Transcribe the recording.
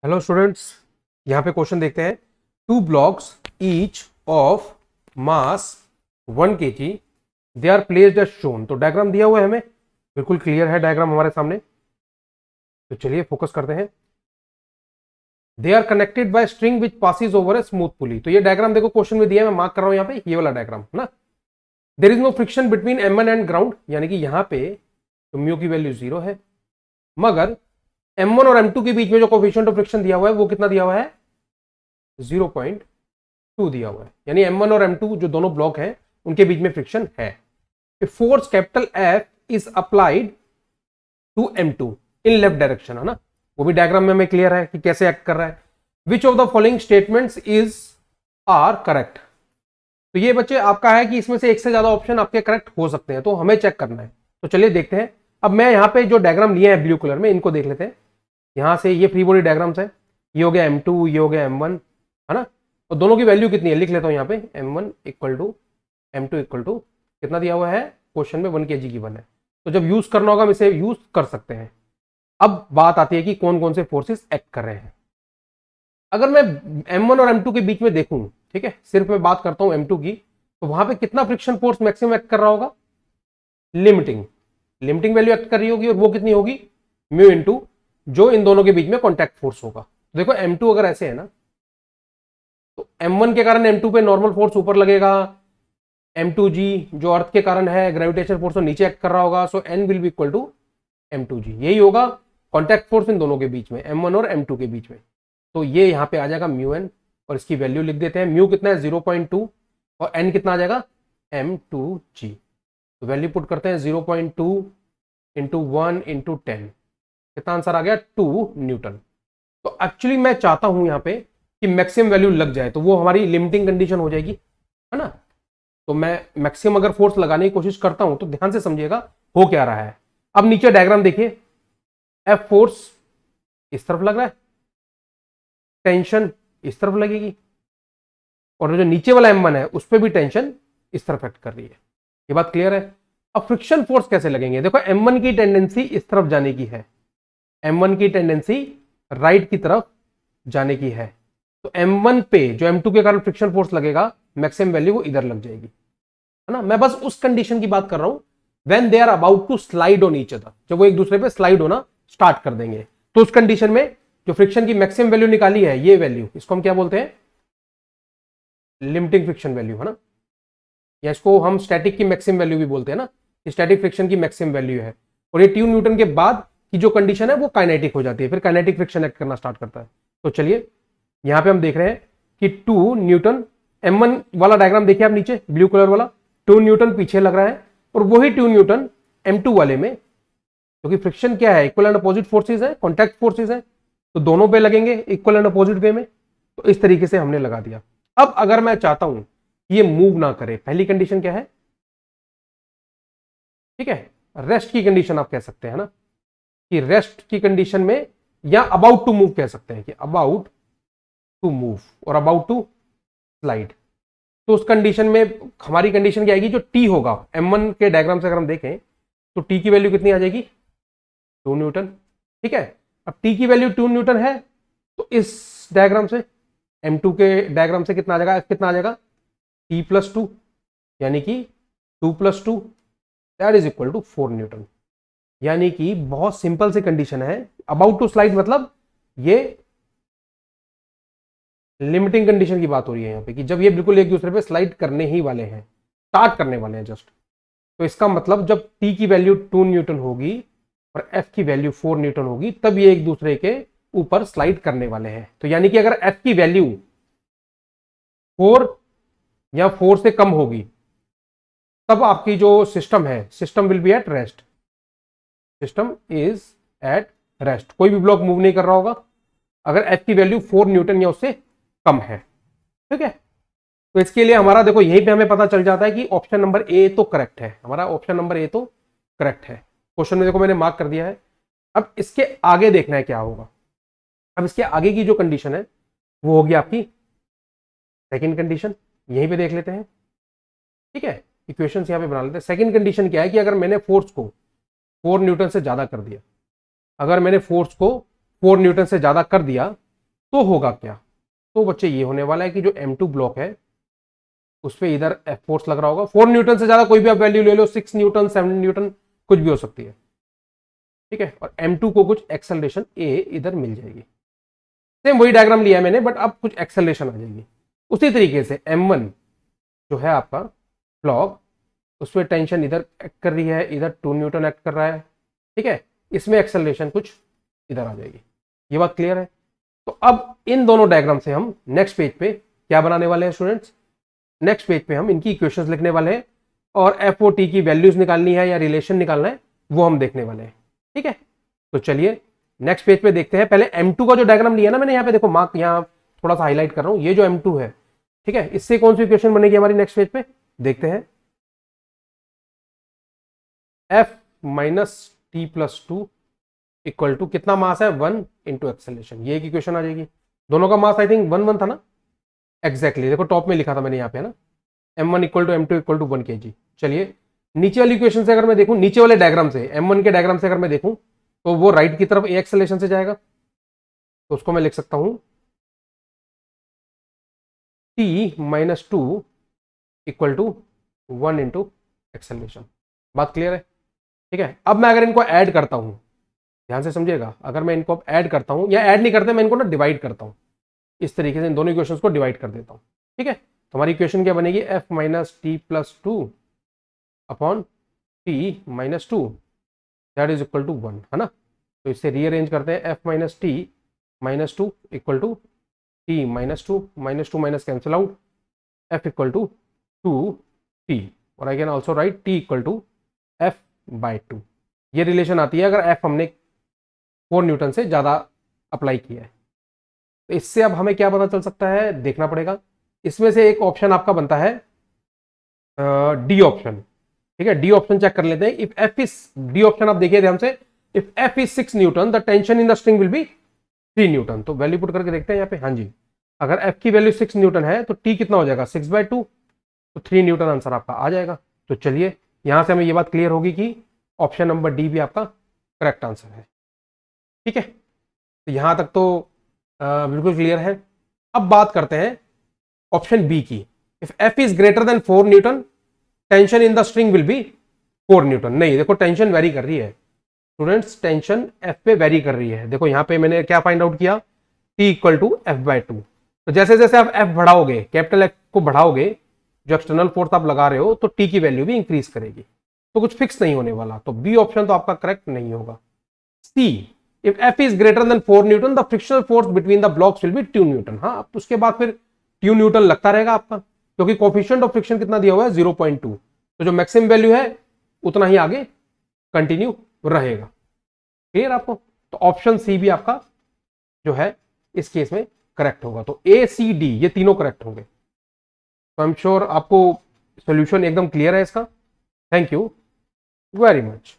Hello students, यहाँ पे question देखते हैं। Two blocks each of mass 1 kg they are placed as shown. तो डायग्राम दिया हुआ है, हमें बिल्कुल क्लियर है डायग्राम हमारे सामने। तो चलिए फोकस करते हैं। They are connected by string which passes over a smooth pulley. तो ये डायग्राम देखो क्वेश्चन में दिया है, मैं मार्क कर रहा हूं यहाँ पे, ये वाला डायग्राम ना। There is no friction between M1 and ground, यानी कि यहाँ पे तो म्यू की वैल्यू 0 है, मगर M1 और M2 के बीच में जो कोफिशिएंट ऑफ फ्रिक्शन दिया हुआ है वो कितना दिया हुआ है, 0.2 दिया हुआ है। यानी M1 और M2 जो दोनों ब्लॉक हैं उनके बीच में फ्रिक्शन है। Force capital F is applied to M2 in left direction, है ना। वो भी डायग्राम में हमें क्लियर है कि कैसे एक्ट कर रहा है। Which of the following statements is are correct. तो ये बच्चे आपका है कि इसमें से एक से ज्यादा ऑप्शन आपके करेक्ट हो सकते हैं, तो हमें चेक करना है। तो चलिए देखते हैं। अब मैं यहाँ पे जो डायग्राम लिए हैं ब्लू कलर में, इनको देख लेते हैं। यहां से ये फ्री बॉडी डायग्राम्स है, ये हो गया M2, ये हो गया M1, है ना। और दोनों की वैल्यू कितनी है लिख लेता हूं यहाँ पे। M1 equal to M2 equal to कितना दिया हुआ है क्वेश्चन में, 1 kg की 1 है। तो जब यूज करना होगा हम इसे यूज कर सकते हैं। अब बात आती है कि कौन कौन से फोर्सेस एक्ट कर रहे हैं। अगर मैं M1 और M2 के बीच में देखूं, ठीक है, सिर्फ मैं बात करता हूं M2 की, तो वहां पे कितना फ्रिक्शन फोर्स मैक्सिमम एक्ट कर रहा होगा, लिमिटिंग वैल्यू एक्ट कर रही होगी, और वो कितनी होगी, म्यू इंटू जो इन दोनों के बीच में कॉन्टैक्ट फोर्स होगा। देखो M2 अगर ऐसे है ना, तो M1 के कारण M2 पे नॉर्मल फोर्स ऊपर लगेगा, M2G जो अर्थ के कारण है ग्रेविटेशन फोर्स, तो नीचे एक्ट कर रहा होगा। So N will be equal to M2G, यही होगा कॉन्टैक्ट फोर्स इन दोनों के बीच में, M1 और M2 के बीच में। तो ये यहां पे आ जाएगा म्यू एन, और इसकी वैल्यू लिख देते हैं। म्यू कितना है 0.2, और N कितना आ जाएगा M2G। तो वैल्यू पुट करते हैं 0.2 इंटू 1 इंटू 10, कितना आंसर आ गया 2 न्यूटन। तो एक्चुअली मैं चाहता हूं यहां पे कि मैक्सिमम वैल्यू लग जाए, तो वो हमारी लिमिटिंग कंडीशन हो जाएगी, है ना। तो मैं मैक्सिमम अगर फोर्स लगाने की कोशिश करता हूं तो ध्यान से समझिएगा हो क्या रहा है। अब नीचे डायग्राम देखिए, एफ फोर्स इस तरफ लग रहा है, टेंशन इस तरफ लगेगी, और जो नीचे वाला M1 है उस पर भी टेंशन इस तरफ एक्ट कर रही है। ये बात क्लियर है। अब फ्रिक्शन फोर्स कैसे लगेंगे, देखो M1 की टेंडेंसी इस तरफ जाने की है, M1 की टेंडेंसी राइट की तरफ जाने की है। तो M1 पे जो M2 के कारण फ्रिक्शन फोर्स लगेगा, मैक्सिमम वैल्यू वो इधर लग जाएगी, है ना। मैं बस उस कंडीशन की बात कर रहा हूं when they are about to slide on each other, जब वो एक दूसरे पे स्लाइड होना स्टार्ट कर देंगे। तो उस कंडीशन में जो फ्रिक्शन की मैक्सिमम वैल्यू निकाली है, ये वैल्यू, इसको हम क्या बोलते हैं, लिमिटिंग फ्रिक्शन वैल्यू, है ना। या इसको हम स्टैटिक की मैक्सिमम वैल्यू भी बोलते हैं ना, स्टैटिक फ्रिक्शन की मैक्सिमम वैल्यू है। और ये 2 न्यूटन के बाद की जो कंडीशन है वो काइनेटिक हो जाती है, फिर काइनेटिक फ्रिक्शन एक्ट करना स्टार्ट करता है। तो चलिए यहां पे हम देख रहे हैं कि 2 न्यूटन, M1 वाला डायग्राम देखिए आप नीचे ब्लू कलर वाला, 2 न्यूटन पीछे लग रहा है, और वही 2 न्यूटन M2 वाले में, क्योंकि फ्रिक्शन क्या है, इक्वल एंड अपोजिट फोर्सेज है, कॉन्टैक्ट फोर्सेज है, तो दोनों पे लगेंगे इक्वल एंड अपोजिट वे में। तो इस तरीके से हमने लगा दिया। अब अगर मैं चाहता हूं ये मूव ना करे, पहली कंडीशन क्या है, ठीक है, रेस्ट की कंडीशन आप कह सकते हैं ना, कि रेस्ट की कंडीशन में, या अबाउट टू मूव कह सकते हैं, कि अबाउट टू मूव और अबाउट टू स्लाइड। तो उस कंडीशन में हमारी कंडीशन क्या आएगी, जो टी होगा M1 के डायग्राम से अगर हम देखें तो टी की वैल्यू कितनी आ जाएगी, 2 न्यूटन, ठीक है। अब टी की वैल्यू 2 न्यूटन है, तो इस डायग्राम से, M2 के डायग्राम से कितना आ जाएगा, कितना आ जाएगा T+2, यानी कि 2+2 that is equal to 4 newton. यानी कि बहुत सिंपल सी कंडीशन है, अबाउट टू स्लाइड मतलब ये लिमिटिंग कंडीशन की बात हो रही है यहाँ पे, कि जब ये बिल्कुल एक दूसरे पे स्लाइड करने ही वाले हैं, स्टार्ट करने वाले हैं जस्ट। तो इसका मतलब जब T की वैल्यू 2 न्यूटन होगी और F की वैल्यू 4 न्यूटन होगी, तब ये एक दूसरे के ऊपर स्लाइड करने वाले हैं। तो यानी कि अगर F की वैल्यू 4 या 4 से कम होगी, तब आपकी जो सिस्टम है, system will be at rest, system is at rest, कोई भी ब्लॉक मूव नहीं कर रहा होगा अगर F की वैल्यू 4 न्यूटन या उससे कम है, ठीक है। तो इसके लिए हमारा देखो यहीं पे हमें पता चल जाता है कि ऑप्शन नंबर ए तो करेक्ट है, हमारा ऑप्शन नंबर ए तो करेक्ट है। क्वेश्चन में देखो मैंने मार्क कर दिया है। अब इसके आगे देखना है क्या होगा। अब इसके आगे की जो कंडीशन है वो होगी आपकी सेकंड कंडीशन, यहीं पे देख लेते हैं, ठीक है। इक्वेशंस यहां पे बना लेते हैं। सेकंड कंडीशन क्या है कि अगर मैंने फोर्स को 4 न्यूटन से ज्यादा कर दिया, अगर मैंने फोर्स को 4 न्यूटन से ज्यादा कर दिया, तो होगा क्या? तो बच्चे ये होने वाला है कि जो M2 ब्लॉक है उस पर इधर F फोर्स लग रहा होगा, 4 न्यूटन से ज्यादा कोई भी आप वैल्यू ले लो, 6 न्यूटन 7 न्यूटन कुछ भी हो सकती है, ठीक है। और M2 को कुछ एक्सेलरेशन A इधर मिल जाएगी। सेम वही डायग्राम लिया है मैंने, बट अब कुछ एक्सेलरेशन आ जाएगी। उसी तरीके से M1 जो है आपका ब्लॉक, उस पर टेंशन इधर एक्ट कर रही है, इधर 2 न्यूटन एक्ट कर रहा है, ठीक है। इसमें एक्सेलरेशन कुछ इधर आ जाएगी। ये बात क्लियर है? तो अब इन दोनों डायग्राम से हम नेक्स्ट पेज पे क्या बनाने वाले हैं स्टूडेंट्स? नेक्स्ट पेज पे हम इनकी इक्वेशंस लिखने वाले हैं और एफ ओ टी की वैल्यूज निकालनी है या रिलेशन निकालना है वो हम देखने वाले हैं, ठीक है। तो चलिए नेक्स्ट पेज पे देखते हैं। पहले M2 का जो डायग्राम लिया ना मैंने, यहाँ पे देखो मार्क यहाँ थोड़ा सा हाईलाइट कर रहा हूं, ये जो M2 है, ठीक है, इससे कौन सी इक्वेशन बनेगी हमारी नेक्स्ट पेज पे देखते हैं। F minus T plus 2 equal to कितना मास है 1 इंटू एक्सेलरेशन, ये एक इक्वेशन आ जाएगी। दोनों का मास आई थिंक 1 था ना, एग्जैक्टली देखो टॉप में लिखा था मैंने यहाँ पे ना, M1 equal to M2 equal to 1 kg। चलिए नीचे वाली इक्वेशन से अगर मैं देखूं, नीचे वाले डायग्राम से M1 के डायग्राम से अगर मैं देखूं तो वो राइट की तरफ ए एक्सेलरेशन से जाएगा, तो उसको मैं लिख सकता हूं T minus 2 equal to 1 into acceleration. बात क्लियर है? ठीक है। अब मैं अगर इनको ऐड करता हूं, ध्यान से समझिएगा, अगर मैं इनको ऐड करता हूं या ऐड नहीं करते, मैं इनको ना डिवाइड करता हूं, इस तरीके से इन दोनों इक्वेशंस को डिवाइड कर देता हूं, ठीक है। तो हमारी इक्वेशन क्या बनेगी, F minus T plus 2 upon T minus 2 that is equal to 1, है ना। तो इससे रीअरेंज करते हैं, F minus T minus 2 equal to T minus 2 minus cancel out, F equal to 2t और I can also write T equal to F by 2। ये relation आती है अगर F हमने 4 न्यूटन से ज्यादा अप्लाई किया है। तो इससे अब हमें क्या पता चल सकता है, देखना पड़ेगा। इसमें से एक ऑप्शन आपका बनता है डी ऑप्शन, ठीक है। डी ऑप्शन चेक कर लेते हैं। If F is, D option आप देखिए ध्यान से, if F is 6 Newton the tension in the string will be 3 Newton. तो वैल्यू पुट करके देखते हैं यहाँ पे, हाँ जी, अगर एफ की वैल्यू 6 न्यूटन है तो टी कितना हो जाएगा 6/2, तो 3 न्यूटन आंसर आपका आ जाएगा। तो चलिए यहां से हमें ये बात क्लियर होगी कि ऑप्शन नंबर डी भी आपका करेक्ट आंसर है, ठीक है। तो यहां तक तो बिल्कुल क्लियर है। अब बात करते हैं ऑप्शन बी की। If F is greater than 4 Newton tension in the string will be 4 Newton. नहीं, देखो टेंशन वेरी कर रही है स्टूडेंट्स, टेंशन एफ पे वेरी कर रही है। देखो यहां पे मैंने क्या फाइंड आउट किया, टी इक्वल टू F/2। तो जैसे जैसे आप एफ बढ़ाओगे, कैपिटल एफ को बढ़ाओगे, जो एक्सटर्नल फोर्स आप लगा रहे हो, तो टी की वैल्यू भी इंक्रीज करेगी, तो कुछ फिक्स नहीं होने वाला। तो बी ऑप्शन तो आपका करेक्ट नहीं होगा। See, if F is greater than 4 newton the frictional force between the blocks will be 2 newton. हाँ, उसके बाद फिर 2 न्यूटन लगता रहेगा आपका, क्योंकि कोफिशिएंट ऑफ फ्रिक्शन कितना दिया हुआ है 0.2, तो जो मैक्सिमम वैल्यू है उतना ही आगे कंटिन्यू रहेगा। क्लियर आपको? तो ऑप्शन सी भी आपका जो है इस केस में करेक्ट होगा। तो ए सी डी ये तीनों करेक्ट होंगे। तो आई एम श्योर आपको सॉल्यूशन एकदम क्लियर है इसका। Thank you very much.